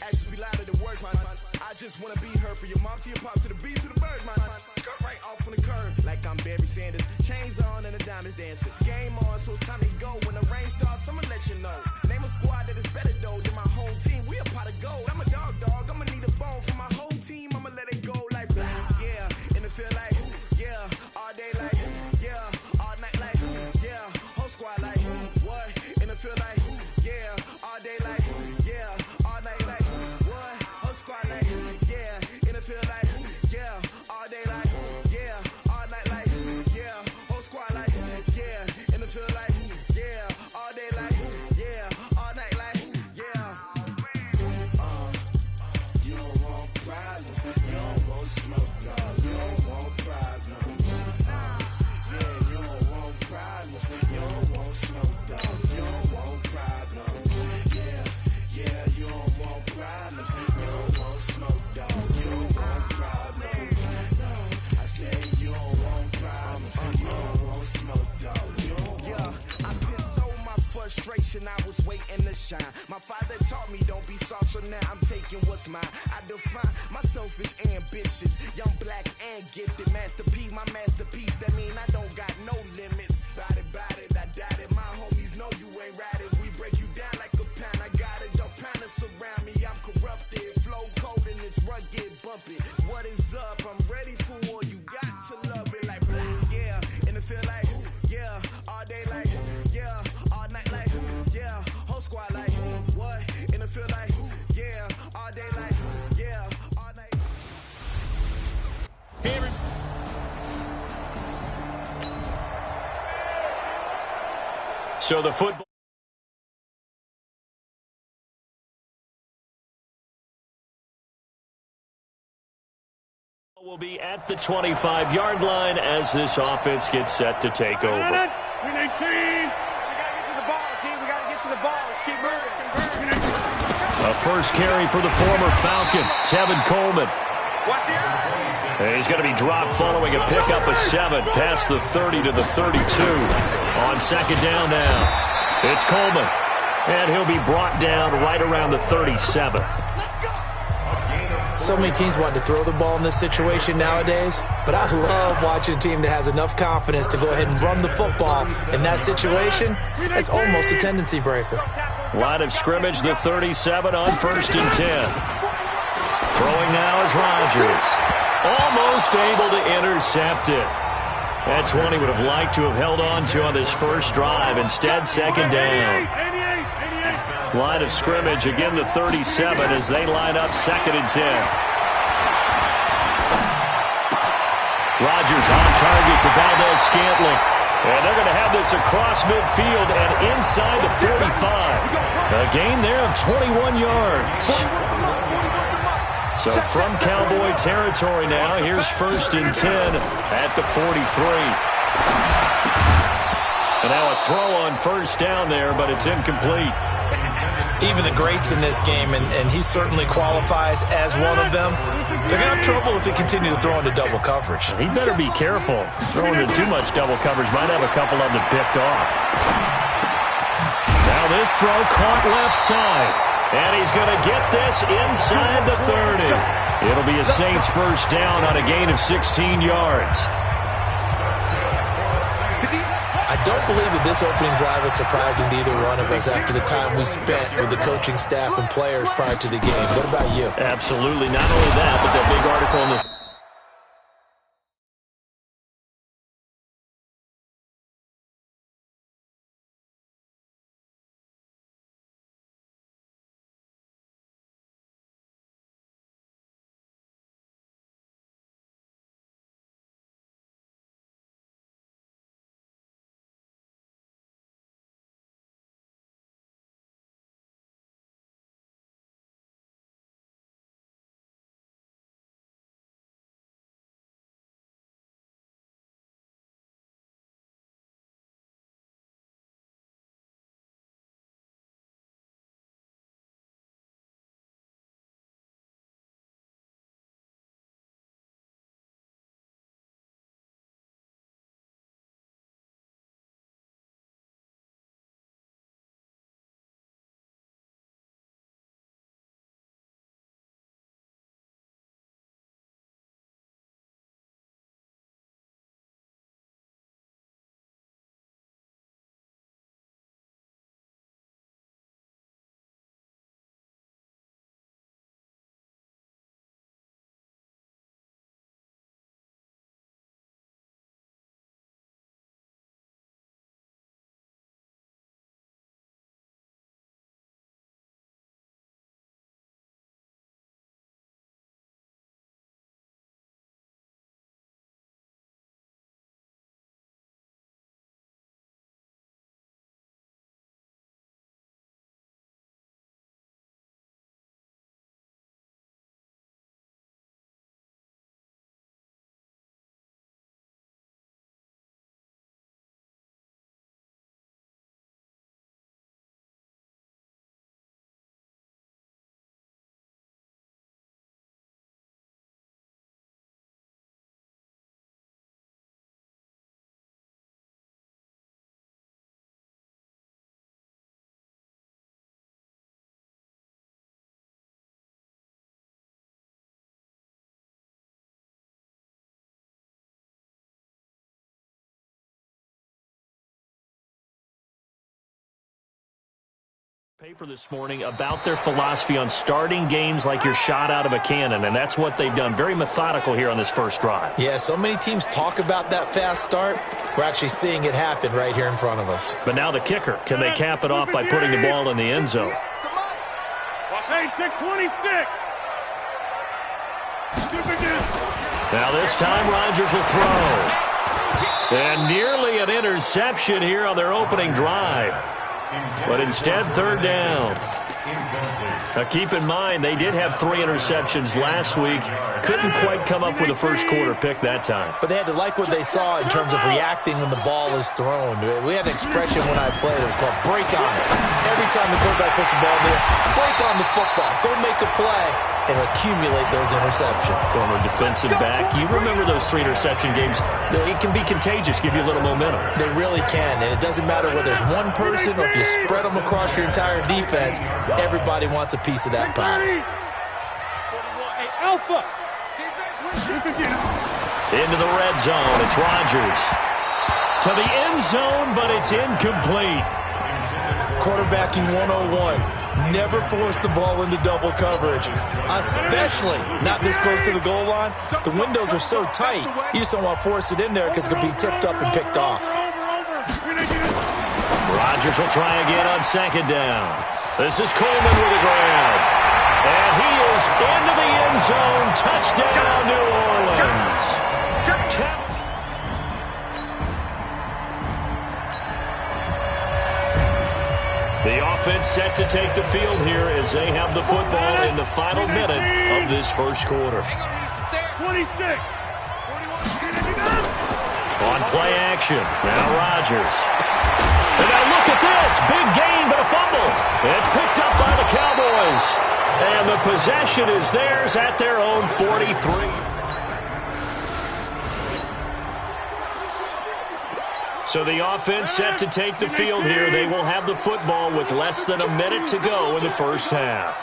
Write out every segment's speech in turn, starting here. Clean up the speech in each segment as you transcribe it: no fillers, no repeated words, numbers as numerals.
Actions be louder than words, man. I just wanna be heard, for your mom to your pop to the beat to the birds, man. Cut right off on the curb like I'm Barry Sanders. Chains on and the diamonds dancing. Game on, so it's time to go. When the rain starts, I'ma let you know. Name a squad that is better though than my home team. We a pot of gold. I'm a dog. I'ma need a bone for my whole team. I'ma let it go like yeah. In the field like yeah. All day like yeah. All night like yeah. Whole squad like what? In the field like yeah. All day like yeah. All night like what? Whole squad like yeah. In the field like yeah. All day like yeah. All night like yeah. Whole squad like yeah. In the field like yeah. All day like yeah. All night like yeah. You don't want problems. You don't want smoke, no. You don't want problems. Yeah, you don't want problems. You don't want smoke, no. You don't want problems. Yeah, you don't want problems. You don't want smoke, dog. You don't want problems. No, I said you don't want problems. You don't want smoke, dog. You don't want. I put so my frustration, I was waiting to shine. My father taught me don't be soft, so now I'm taking what's mine. I define myself as ambitious, young, black, and gifted. Master P, my masterpiece. That mean I don't got no limits. Bout it, I doubt it. My homies know you ain't riding. We break you down like a pound. I got it, don't pound to surround me. I'm corrupted, flow cold and it's rugged, bumping. What is up? I'm ready for war. You got to love it like yeah. In the field like yeah. All day like yeah. All night like yeah. Whole squad like what? In the field like yeah. All day like yeah. All night. So the football will be at the 25-yard line as this offense gets set to take over. We got to get to the ball, team. We got to get to the ball. Let's keep moving. A first carry for the former Falcon, Tevin Coleman. He's going to be dropped following a pickup of 7 past the 30 to the 32. On second down now, it's Coleman. And he'll be brought down right around the 37. So many teams want to throw the ball in this situation nowadays, but I love watching a team that has enough confidence to go ahead and run the football. In that situation, it's almost a tendency breaker. Line of scrimmage, the 37 on 1st and 10. Throwing now is Rodgers. Almost able to intercept it. That's one he would have liked to have held on to on this first drive. Instead, second down. Line of scrimmage, again the 37 as they line up 2nd and 10. Rodgers on target to Valdes-Scantling. And they're going to have this across midfield and inside the 45. A gain there of 21 yards. So from Cowboy territory now, here's 1st and 10 at the 43. And now a throw on first down there, but it's incomplete. Even the greats in this game, and he certainly qualifies as one of them, they're going to have trouble if they continue to throw into double coverage. He better be careful. Throwing into too much double coverage might have a couple of them picked off. Now this throw caught left side. And he's going to get this inside the 30. It'll be a Saints first down on a gain of 16 yards. I don't believe that this opening drive is surprising to either one of us after the time we spent with the coaching staff and players prior to the game. What about you? Absolutely. Not only that, but that big article in the Paper this morning about their philosophy on starting games like you're shot out of a cannon, and that's what they've done. Very methodical here on this first drive. Yeah, so many teams talk about that fast start. We're actually seeing it happen right here in front of us. But now the kicker. Can they cap it off by putting the ball in the end zone? Hey, 26. Now this time Rodgers will throw. And nearly an interception here on their opening drive. But instead, third down. Now keep in mind, they did have 3 interceptions last week. Couldn't quite come up with a first quarter pick that time. But they had to like what they saw in terms of reacting when the ball is thrown. We had an expression when I played. It was called break on it. Every time the quarterback puts the ball in there, break on the football. Don't make a play and accumulate those interceptions. Former defensive back. You remember those 3 interception games. It can be contagious, give you a little momentum. They really can, and it doesn't matter whether it's one person or if you spread them across your entire defense, everybody wants a piece of that pie. Hey, Alpha. Into the red zone, it's Rodgers. To the end zone, but it's incomplete. Quarterbacking 101. Never force the ball into double coverage, especially not this close to the goal line. The windows are so tight, you just don't want to force it in there because it could be tipped up and picked off. Rodgers will try again on second down. This is Coleman with a grab. And he is into the end zone. Touchdown, New Orleans. The offense set to take the field here as they have the football in the final minute of this first quarter. 26. On play action, now Rodgers. And now look at this, big gain but a fumble. It's picked up by the Cowboys. And the possession is theirs at their own 43. So the offense set to take the field here. They will have the football with less than a minute to go in the first half.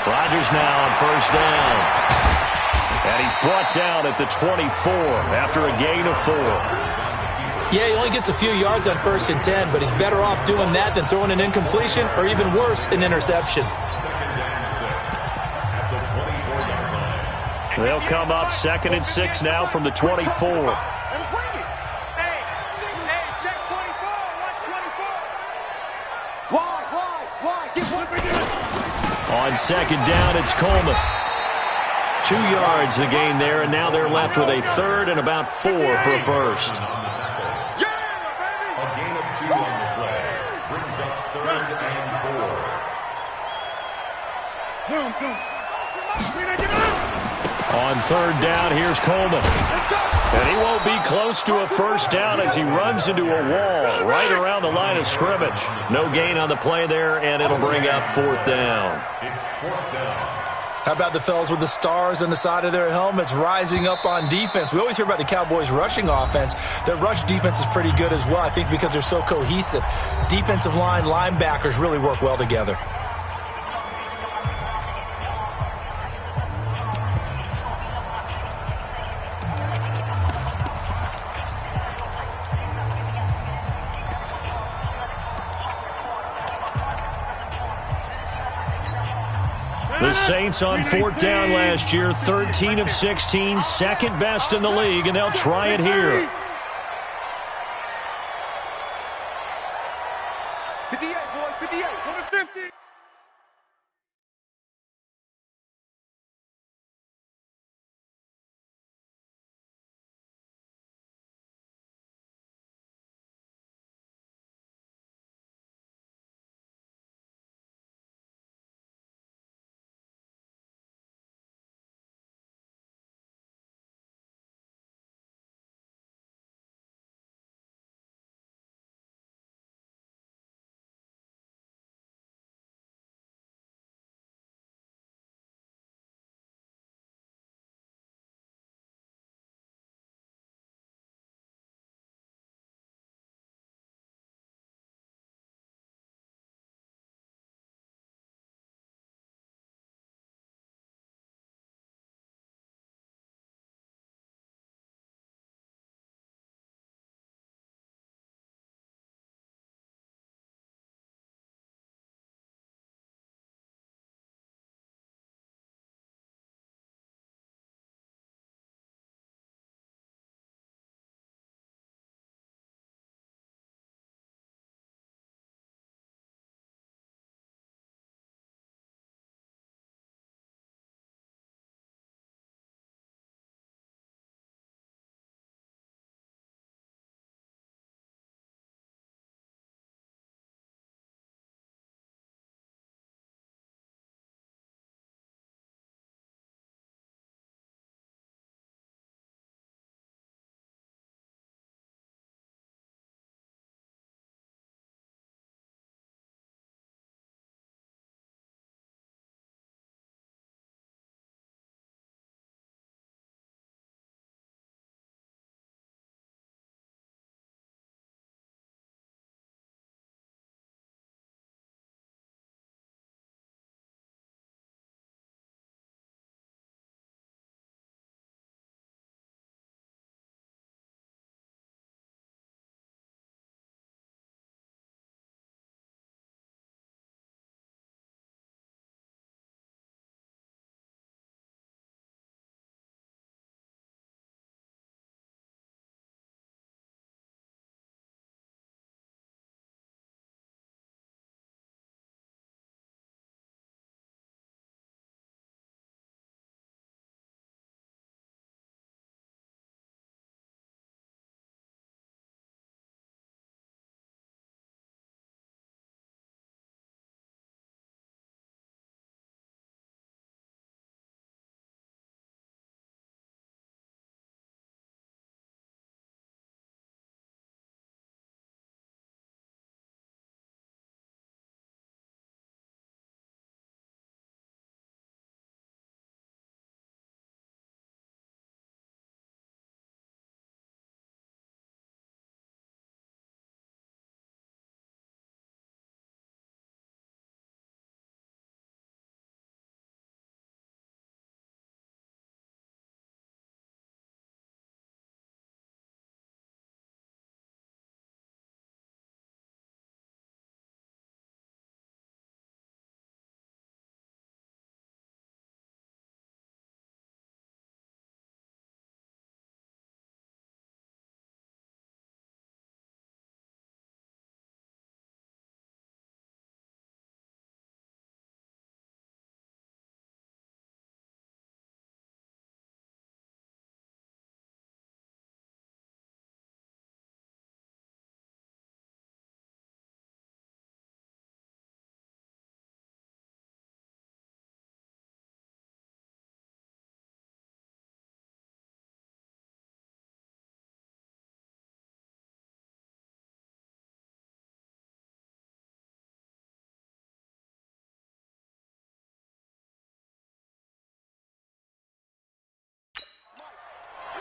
Rodgers now on first down. And he's brought down at the 24 after a gain of 4. Yeah, he only gets a few yards on 1st and 10, but he's better off doing that than throwing an incompletion or even worse, an interception. They'll come up 2nd and 6 now from the 24. Hey, check 24. Watch 24. Wide. Get one. On second down, it's Coleman. 2 yards the gain there, and now they're left with a 3rd and about 4 for a first. On 3rd down, here's Coleman. And he won't be close to a first down as he runs into a wall right around the line of scrimmage. No gain on the play there, and it'll bring up 4th down. How about the fellas with the stars on the side of their helmets rising up on defense? We always hear about the Cowboys' rushing offense. Their rush defense is pretty good as well, I think, because they're so cohesive. Defensive line, linebackers really work well together. The Saints on 4th down last year, 13 of 16, second best in the league, and they'll try it here. 58, boys, 58. Number 50.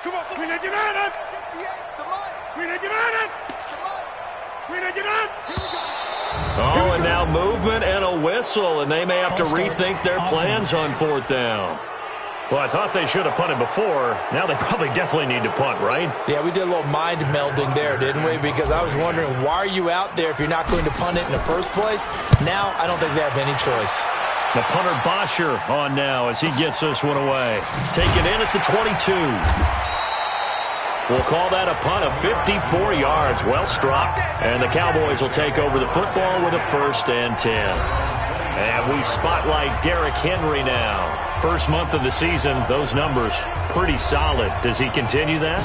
Come on, Queen of United! Queen of United! Queen of United! Oh, and now movement and a whistle, and they may have to rethink their plans on fourth down. Well, I thought they should have punted before. Now they probably definitely need to punt, right? Yeah, we did a little mind melding there, didn't we? Because I was wondering, why are you out there if you're not going to punt it in the first place? Now, I don't think they have any choice. The punter Bosher on now as he gets this one away. Taken in at the 22. We'll call that a punt of 54 yards. Well struck. And the Cowboys will take over the football with a 1st and 10. And we spotlight Derrick Henry now. First month of the season, those numbers pretty solid. Does he continue that?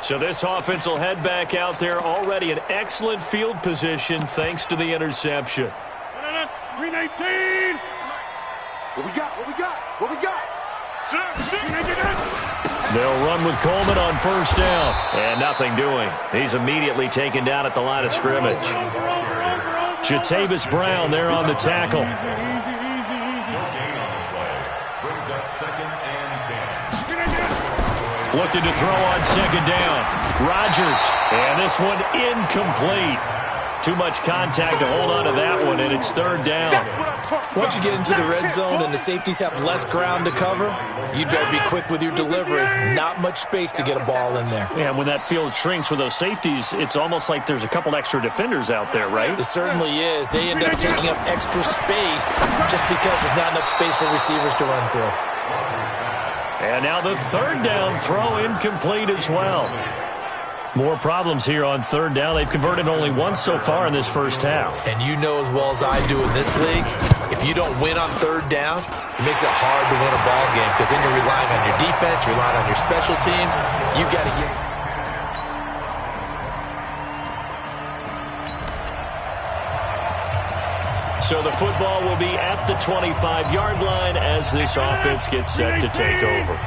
So this offense will head back out there, already in excellent field position thanks to the interception. Green 18. What we got? What we got? What we got? They'll run with Coleman on first down. And nothing doing. He's immediately taken down at the line of scrimmage. Jatavis Brown there on the tackle. Looking to throw on second down. Rodgers. And this one incomplete. Too much contact to hold on to that one, and it's third down. Once you get into the red zone and the safeties have less ground to cover, you better be quick with your delivery. Not much space to get a ball in there. Yeah, when that field shrinks with those safeties, it's almost like there's a couple extra defenders out there, right? It certainly is. They end up taking up extra space just because there's not enough space for receivers to run through. And now the third down throw incomplete as well. More problems here on third down. They've converted only once so far in this first half. And you know as well as I do in this league, if you don't win on third down, it makes it hard to win a ball game because then you're relying on your defense, you're relying on your special teams. You got to get... So the football will be at the 25-yard line as this offense gets set to take over.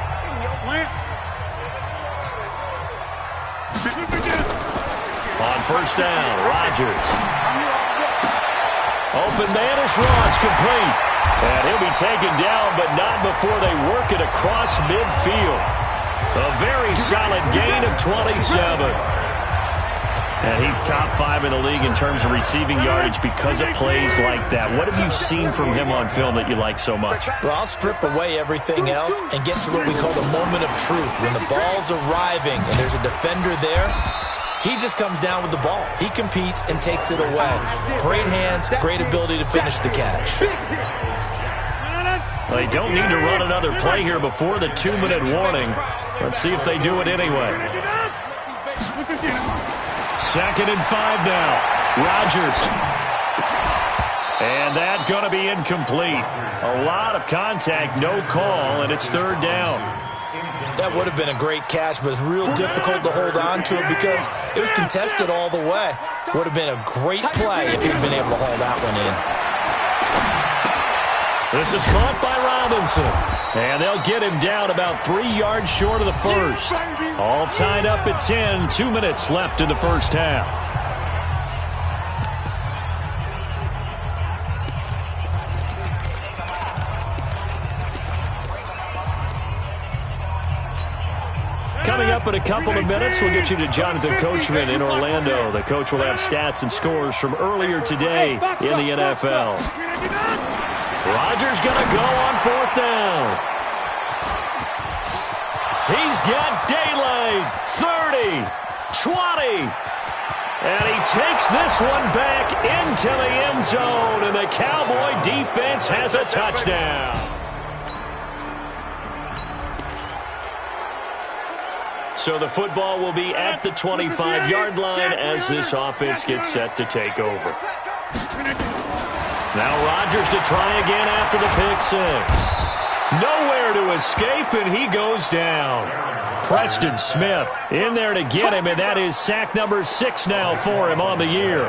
On first down, Rodgers. Open man is Ross, complete. And he'll be taken down, but not before they work it across midfield. A very solid gain of 27. And he's top 5 in the league in terms of receiving yardage because of plays like that. What have you seen from him on film that you like so much? Well, I'll strip away everything else and get to what we call the moment of truth. When the ball's arriving and there's a defender there, he just comes down with the ball. He competes and takes it away. Great hands, great ability to finish the catch. Well, they don't need to run another play here before the 2-minute warning. Let's see if they do it anyway. 2nd and 5 now. Rodgers. And that's going to be incomplete. A lot of contact, no call, and it's third down. That would have been a great catch, but it's real difficult to hold on to it because it was contested all the way. Would have been a great play if he'd been able to haul that one in. This is caught by Robinson. And they'll get him down about 3 yards short of the first. All tied up at 10. 2 minutes left in the first half. Coming up in a couple of minutes, we'll get you to Jonathan Coachman in Orlando. The coach will have stats and scores from earlier today in the NFL. Rodgers going to go on fourth down. He's got daylight. 30, 20. And he takes this one back into the end zone. And the Cowboy defense has a touchdown. So the football will be at the 25-yard line as this offense gets set to take over. Now Rodgers to try again after the pick six. Nowhere to escape, and he goes down. Preston Smith in there to get him, and that is sack number 6 now for him on the year.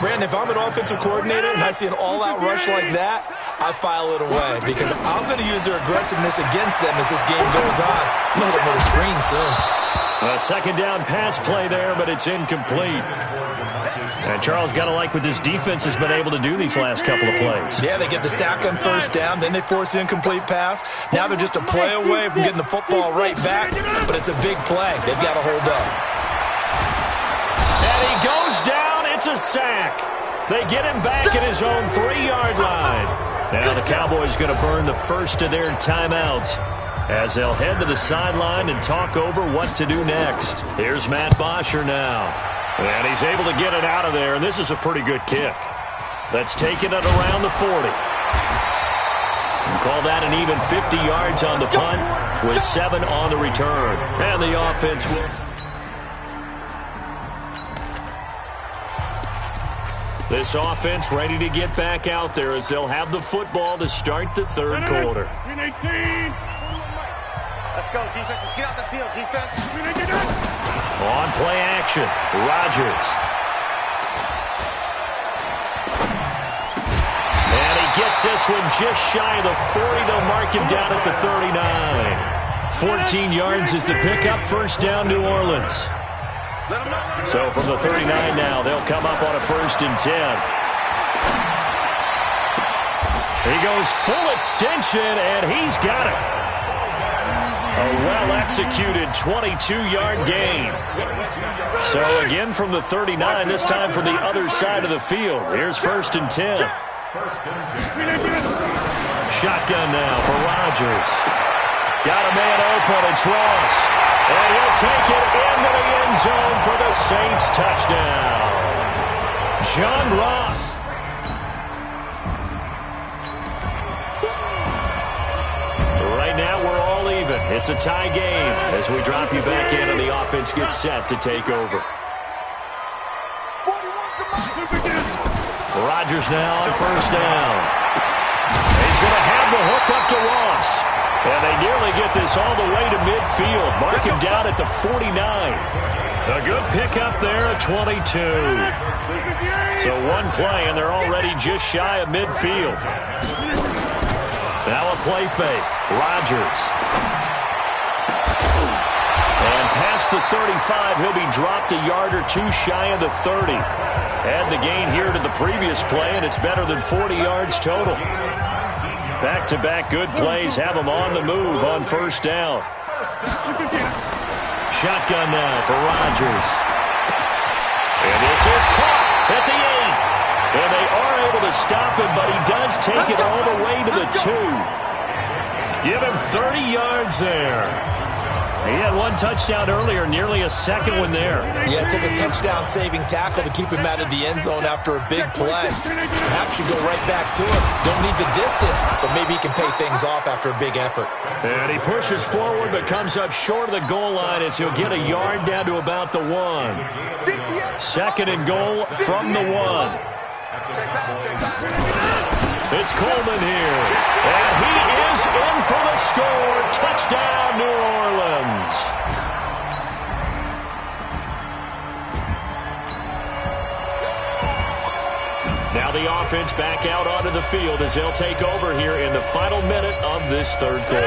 Brandon, if I'm an offensive coordinator and I see an all-out rush like that, I file it away because I'm going to use their aggressiveness against them as this game goes on. I'm going to hit them with a screen soon. A second down pass play there, but it's incomplete. And Charles, got to like what this defense has been able to do these last couple of plays. Yeah, they get the sack on first down, then they force the incomplete pass. Now they're just a play away from getting the football right back, but it's a big play. They've got to hold up. And he goes down. It's a sack. They get him back at his own 3-yard line. Now the Cowboys going to burn the first of their timeouts as they'll head to the sideline and talk over what to do next. Here's Matt Bosher now. And he's able to get it out of there, and this is a pretty good kick. That's taken it around the 40. And call that an even 50 yards on the punt with 7 on the return. And the offense will... This offense ready to get back out there as they'll have the football to start the third quarter. Let's go, defense. Let's get out the field, defense. On play action, Rodgers. And he gets this one just shy of the 40. They'll mark him down at the 39. 14 yards is the pickup. First down, New Orleans. So from the 39 now, they'll come up on a 1st and 10. He goes full extension, and he's got it. A well-executed 22-yard gain. So again from the 39, this time from the other side of the field. Here's 1st and 10. Shotgun now for Rodgers. Got a man open, it's Ross. And he'll take it into the end zone for the Saints touchdown. John Ross. Right now we're all even. It's a tie game as we drop you back in and the offense gets set to take over. Rodgers now on 1st down. He's going to have the hook up to Ross. And they nearly get this all the way to midfield. Mark him down at the 49. A good pickup there at 22. So one play, and they're already just shy of midfield. Now a play fake. Rodgers. And past the 35, he'll be dropped a yard or two shy of the 30. Add the gain here to the previous play, and it's better than 40 yards total. Back-to-back good plays have them on the move on 1st down. Shotgun now for Rodgers. And this is caught at the 8. And they are able to stop him, but he does take it all the way to the 2. Give him 30 yards there. He had one touchdown earlier, nearly a second one there. Yeah, it took a touchdown-saving tackle to keep him out of the end zone after a big play. Perhaps you go right back to him. Don't need the distance, but maybe he can pay things off after a big effort. And he pushes forward but comes up short of the goal line as he'll get a yard down to about the 1. 2nd and goal from the 1. It's Coleman here. And he is in for the score. Touchdown, New Orleans. Now the offense back out onto the field as they'll take over here in the final minute of this 3rd quarter.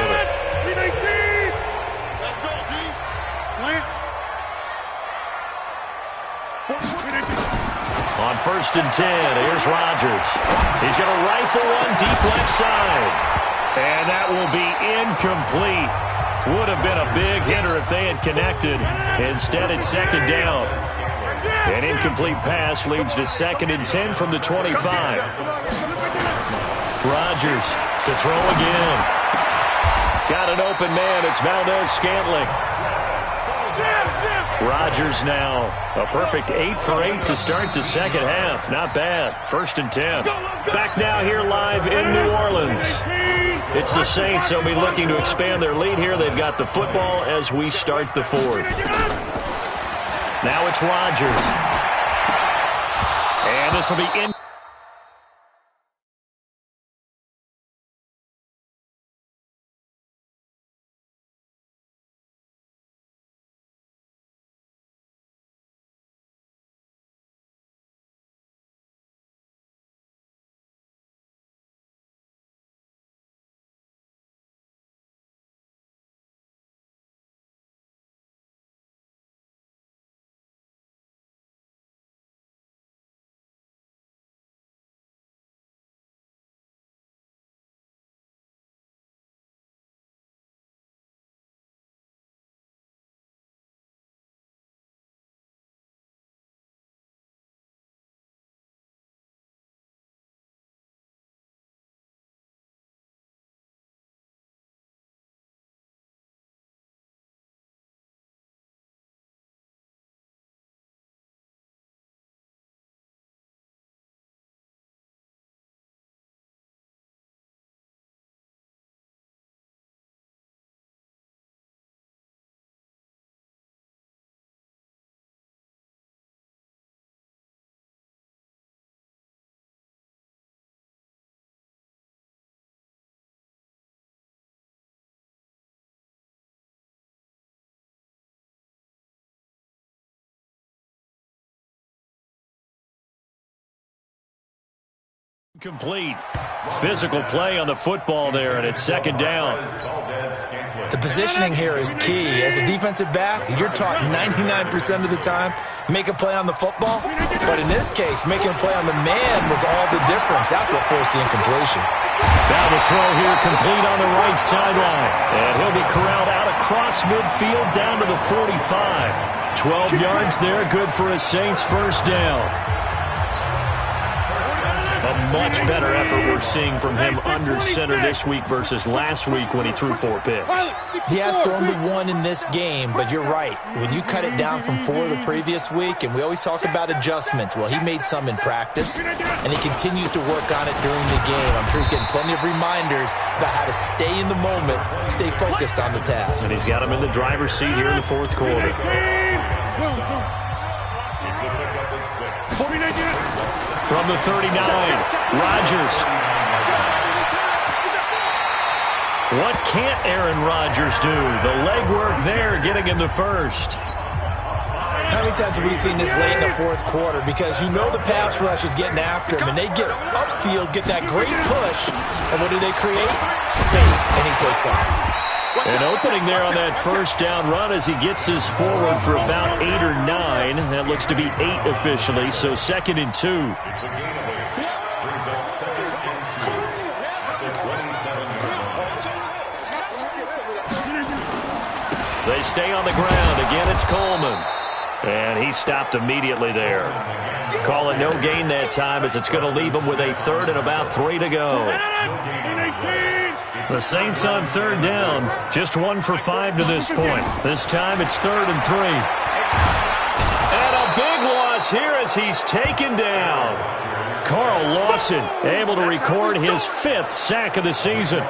Let's go, D. On 1st and 10, here's Rodgers. He's going to rifle one deep left side. And that will be incomplete. Would have been a big hitter if they had connected. Instead, it's 2nd down. An incomplete pass leads to 2nd and 10 from the 25. Rodgers to throw again. Got an open man. It's Valdez-Scantling. Rodgers now a perfect 8 for 8 to start the 2nd half. Not bad. 1st and 10. Back now here live in New Orleans. It's the Saints. They'll be looking to expand their lead here. They've got the football as we start the 4th. Now it's Rodgers. And this will be in. Complete. Physical play on the football there, and it's second down. The positioning here is key. As a defensive back, you're taught 99% of the time, make a play on the football. But in this case, making a play on the man was all the difference. That's what forced the incompletion. Now the throw here complete on the right sideline. And he'll be corralled out across midfield down to the 45. 12 yards there, good for a Saints first down. A much better effort we're seeing from him under center this week versus last week when he threw 4 picks. He has thrown the 1 in this game, but you're right. When you cut it down from 4 the previous week, and we always talk about adjustments, well, he made some in practice, and he continues to work on it during the game. I'm sure he's getting plenty of reminders about how to stay in the moment, stay focused on the task. And he's got him in the driver's seat here in the fourth quarter. From the 39, Rodgers. What can't Aaron Rodgers do? The legwork there, getting him the first. How many times have we seen this late in the fourth quarter? Because you know the pass rush is getting after him, and they get upfield, get that great push, and what do they create? Space, and he takes off. An opening there on that first down run as he gets his forward for about 8 or 9. That looks to be 8 officially, so 2nd and 2. They stay on the ground. Again, it's Coleman. And he stopped immediately there. Call it no gain that time as it's going to leave him with a 3rd and about 3 to go. The Saints on 3rd down, just 1 for 5 to this point. This time it's 3rd and 3. And a big loss here as he's taken down. Carl Lawson able to record his 5th sack of the season.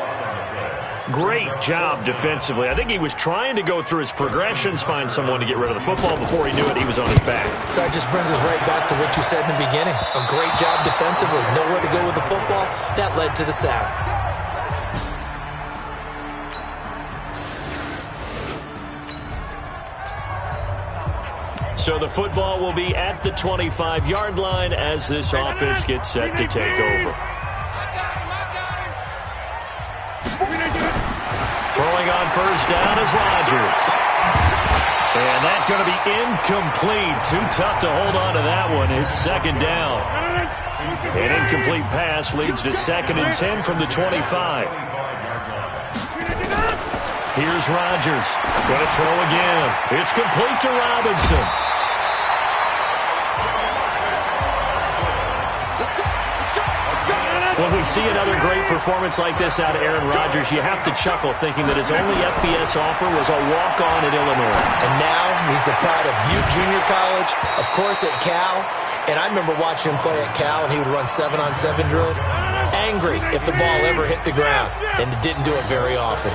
Great job defensively. I think he was trying to go through his progressions, find someone to get rid of the football. Before he knew it, he was on his back. So that just brings us right back to what you said in the beginning. A great job defensively. Nowhere to go with the football. That led to the sack. So the football will be at the 25-yard line as this offense gets set to take over. Throwing on first down is Rodgers. And that's going to be incomplete. Too tough to hold on to that one. It's 2nd down. An incomplete pass leads to 2nd and 10 from the 25. Here's Rodgers. Going to throw again. It's complete to Robinson. When we see another great performance like this out of Aaron Rodgers, you have to chuckle thinking that his only FBS offer was a walk-on at Illinois. And now he's the pride of Butte Junior College, of course at Cal. And I remember watching him play at Cal, and he would run 7-on-7 drills. Angry if the ball ever hit the ground, and it didn't do it very often.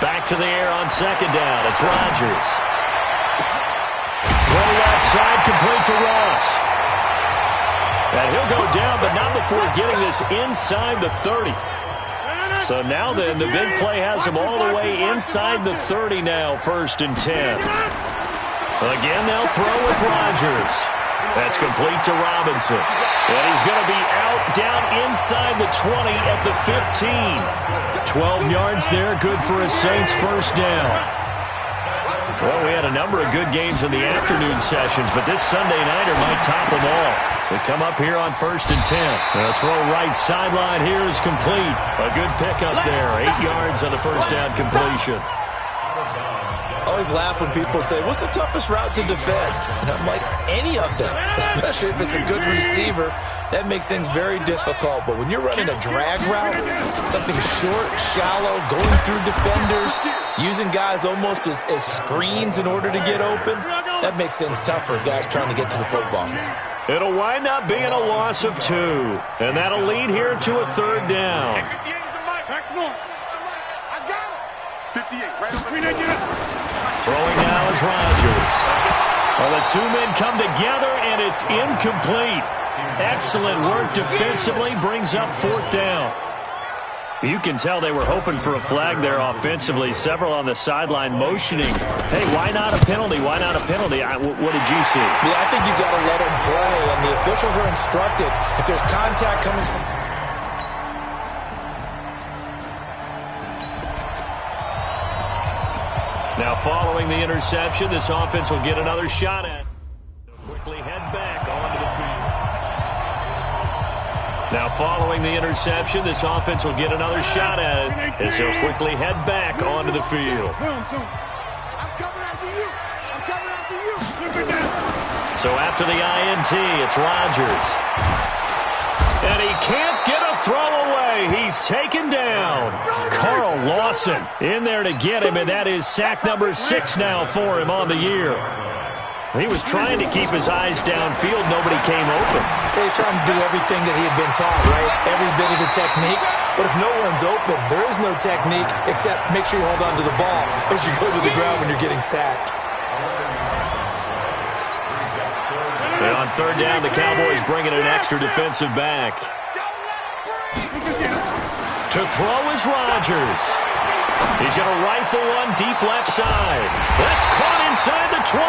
Back to the air on 2nd down. It's Rodgers. Throw outside, complete to Ross. And he'll go down, but not before getting this inside the 30. So now then, the big play has him all the way inside the 30 now, 1st and 10. Again, they'll throw with Rodgers. That's complete to Robinson. And he's going to be out down inside the 20 at the 15. 12 yards there, good for a Saints first down. Well, we had a number of good games in the afternoon sessions, but this Sunday nighter might top them all. They come up here on 1st and 10. The throw right sideline here is complete. A good pickup there. 8 yards on the first down completion. I always laugh when people say, what's the toughest route to defend? And I'm like, any of them, especially if it's a good receiver. That makes things very difficult. But when you're running a drag route, something short, shallow, going through defenders, using guys almost as screens in order to get open, that makes things tougher, guys trying to get to the football. It'll wind up being a loss of 2. And that'll lead here to a 3rd down. Throwing now is Rodgers. Well, the 2 men come together, and it's incomplete. Excellent work defensively, brings up 4th down. You can tell they were hoping for a flag there offensively. Several on the sideline motioning. Hey, why not a penalty? Why not a penalty? What did you see? Yeah, I think you got to let him play. And The officials are instructed if there's contact coming from... Now following the interception, this offense will get another shot at it. Quickly head back onto the field. Now following the interception, this offense will get another shot at it as they'll quickly head back onto the field. So after the INT, it's Rodgers. And he can't get a throw away. He's taken down. Carl Lawson in there to get him, and that is sack number 6 now for him on the year. He was trying to keep his eyes downfield. Nobody came open. He's trying to do everything that he had been taught, right? Every bit of the technique. But if no one's open, there is no technique except make sure you hold on to the ball as you go to the ground when you're getting sacked. And on third down, the Cowboys bring in an extra defensive back. To throw is Rodgers. He's going to rifle one deep left side. That's caught inside the 20.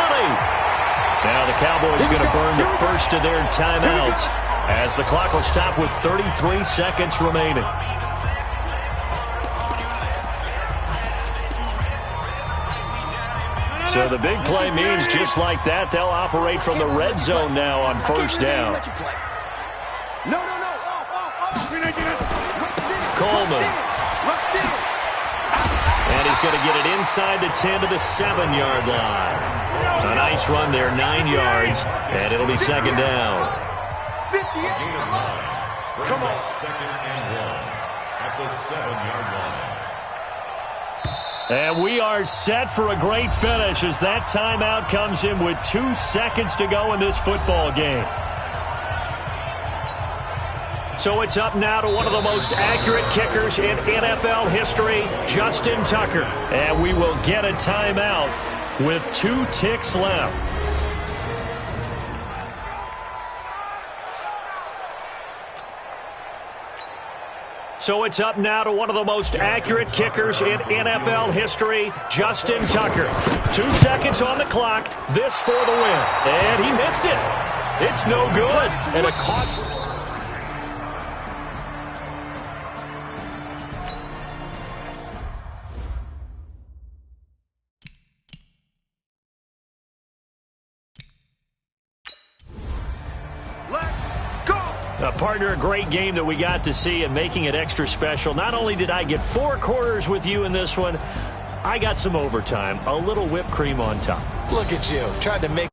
Now the Cowboys are going to burn the first of their timeouts as the clock will stop with 33 seconds remaining. So the big play means just like that, they'll operate from the red zone now on first down. Coleman. And he's going to get it inside the 10 to the 7-yard line. A nice run there, 9 yards, and it'll be second down. Come on. Second and 1 at the 7-yard line. And we are set for a great finish as that timeout comes in with 2 seconds to go in this football game. So it's up now to one of the most accurate kickers in NFL history, Justin Tucker. And we will get a timeout with 2 ticks left. So it's up now to one of the most accurate kickers in NFL history, Justin Tucker. 2 seconds on the clock. This for the win. And he missed it. It's no good. And a cost. Partner, a great game that we got to see and making it extra special. Not only did I get 4 quarters with you in this one, I got some overtime, a little whipped cream on top. Look at you, trying to make